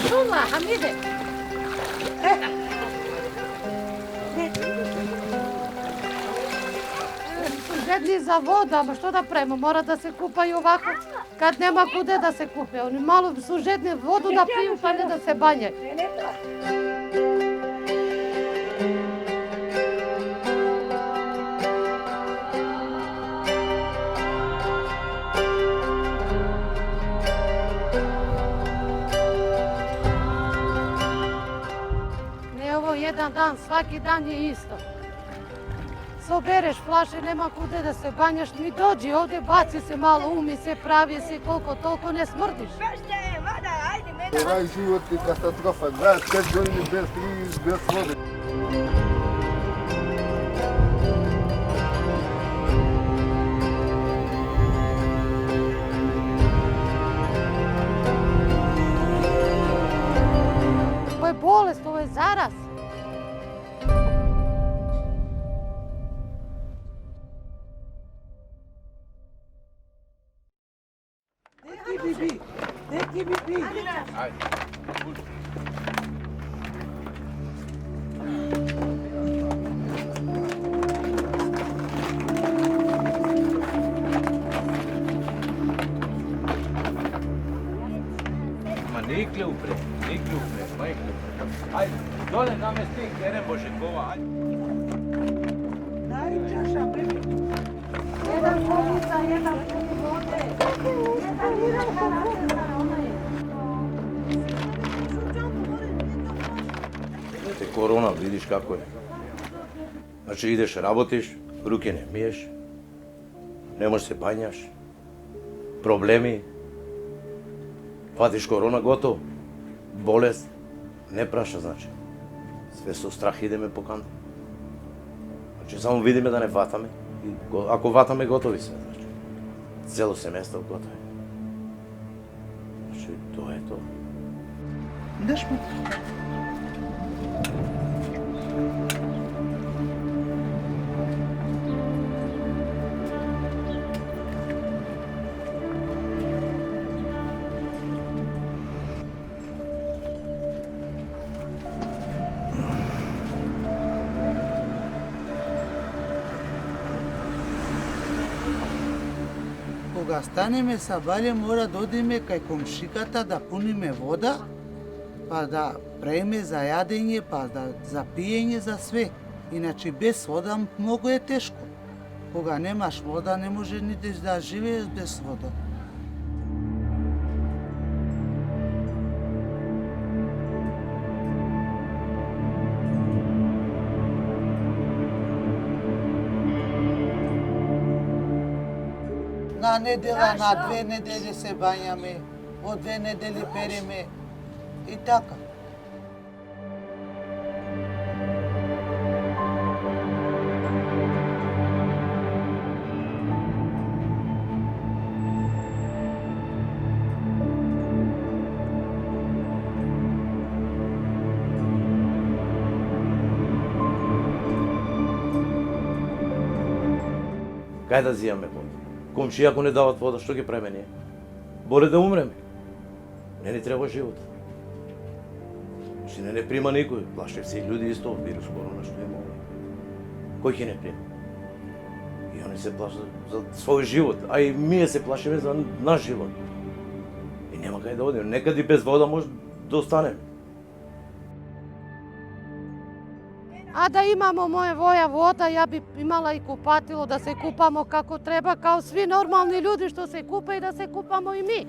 Šula, Hamide. Žedni za voda, ma što da pravimo, mora da se kupaju ovako kad nema kude da se kupe. Oni malo su žedni vodu da piju pa ne da se banje. Ne ovo jedan dan, svaki dan je isto. Sobereš flaše, nema kude da se banjaš, mi dođi ovdje, baci se malo, umi se, pravi se, koliko toliko ne smrdiš. Ovaj život je katastrofa, 25 godina bez struje, bez vode. Ovo je bolest, ovo je zaraz. Nikle upre, majke. Ajde, dole namesti keren Božekova, ajde. Daj čaša, prvi. Jedan polica, jedan vode. Jedan Te korona, vidiš kako je. Znači ideš, rabotiš, ruke ne miješ, ne možeš se banjaš, problemi, patiš korona, gotovo, bolest, ne praša znači. Sve su strah, ide me po kantu. Znači samo vidi me da ne vatame, ako vatame gotovi sve znači. Cijelo semestar gotovo je. Znači to je to. Ideš mi? Кога станеме са бале, мора да одиме кај комшиката да пуниме вода, па да преме за јадење, па да за пиење, за све. Иначе без вода многу е тешко. Кога немаш вода, не може ни да живееш без вода. На недела, на 2 недели се бањаме, од 2 недели переме и така. Кај да зијаме вода? Комши ако не дават вода, што ги правиме ние? Боле да умреме. Не ни треба живот. Значи не прима никој. Плашев се луѓе исто од вирус корона што има. Кој ќе не прима? И они се плашат за свој живот, а и ние се плашиме за наш живот. И нема кај да одиме. Некаде без вода може да останеме. A da imamo moje voja voda, ja bi imala i kupatilo da se kupamo kako treba, kao svi normalni ljudi što se kupaju, da se kupamo i mi.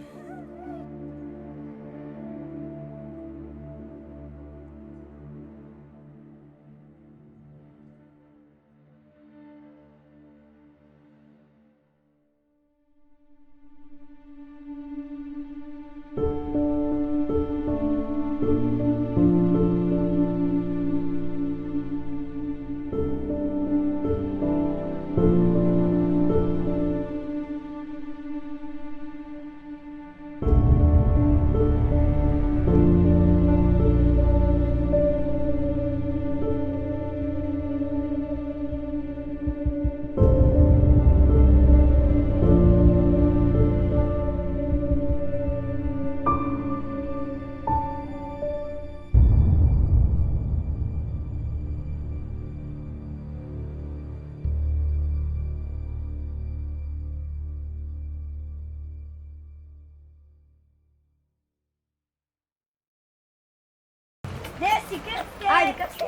Krsti. Ajde, krsti.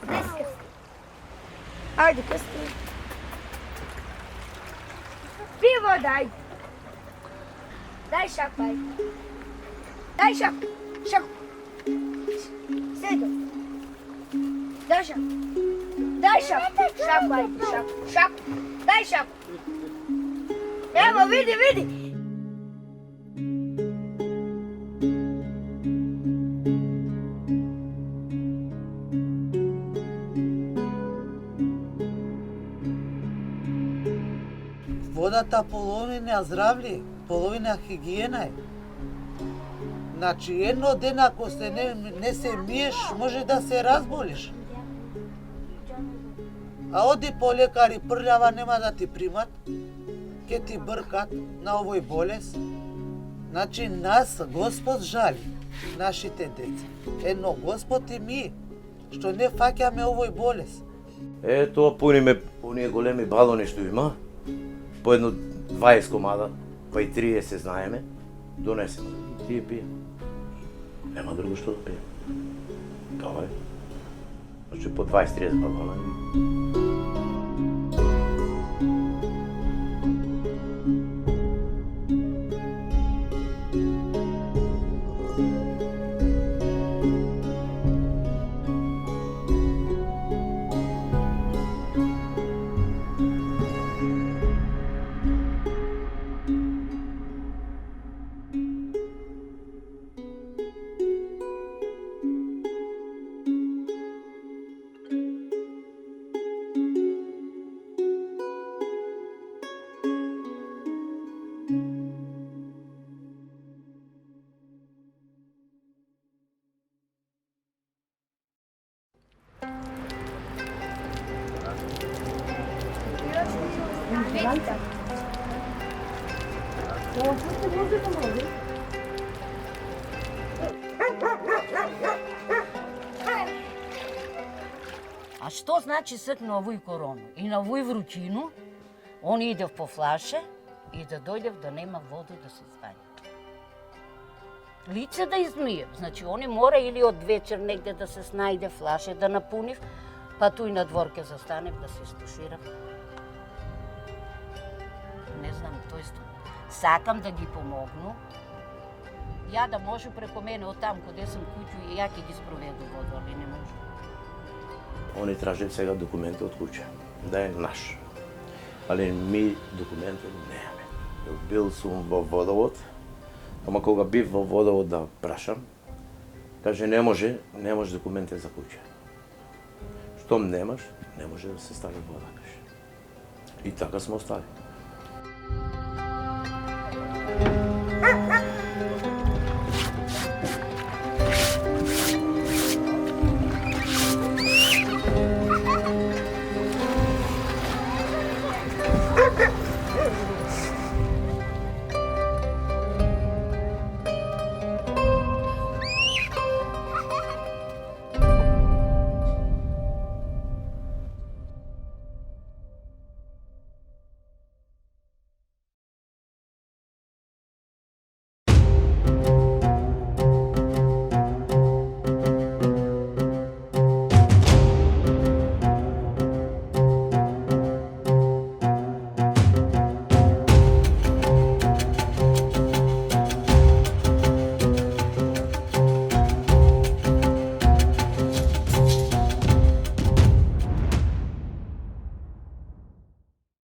Desi krsti. Ajde, krsti. Pivo daj. Daj šaku, ajde. Daj šaku. Šaku. Sedi. Daj šaku. Daj šaku. Šaku, ajde, šaku. Šaku. Daj šaku. Evo, vidi, vidi. Водата половина здравлje, половина хигиена е. Значи едно ден ако не се миеш, може да се разболиш. А оди по лекари прљава нема да ти примат, ке ти бркат на овој болест. Значи нас Господ жали, нашите деца. Едно Господ и ми, што не фаќаме овој болест. Тоа пуниме оние големи балони што има, по едно 20 комада, па и 30 знаеме, донесеме и тие пие. Нема друго што да пие. Тоа е. Значи по 20-30 балона. А што значи сек на овој корону? И на овој вручину, он идев по флаше и да дојдев да нема вода да се звања. Лице да измиев, значи они мора или од вечер негде да се снајде флаше да напунив, па туј на двор ке застанев да се стуширам. Не знам, тоест сакам да ги помогну. Ја да може преко мене од там каде сум куќу и ја ќе ги спроведу воду, али не може. Они тражат сега документи од куќа, да е наш. Али ми документи немаме. Бил сум во водовод, ама кога бив во водовод да прашам, каже не може документи за куќа. Штом немаш, не може да се стави вода, каже. И така сме остали.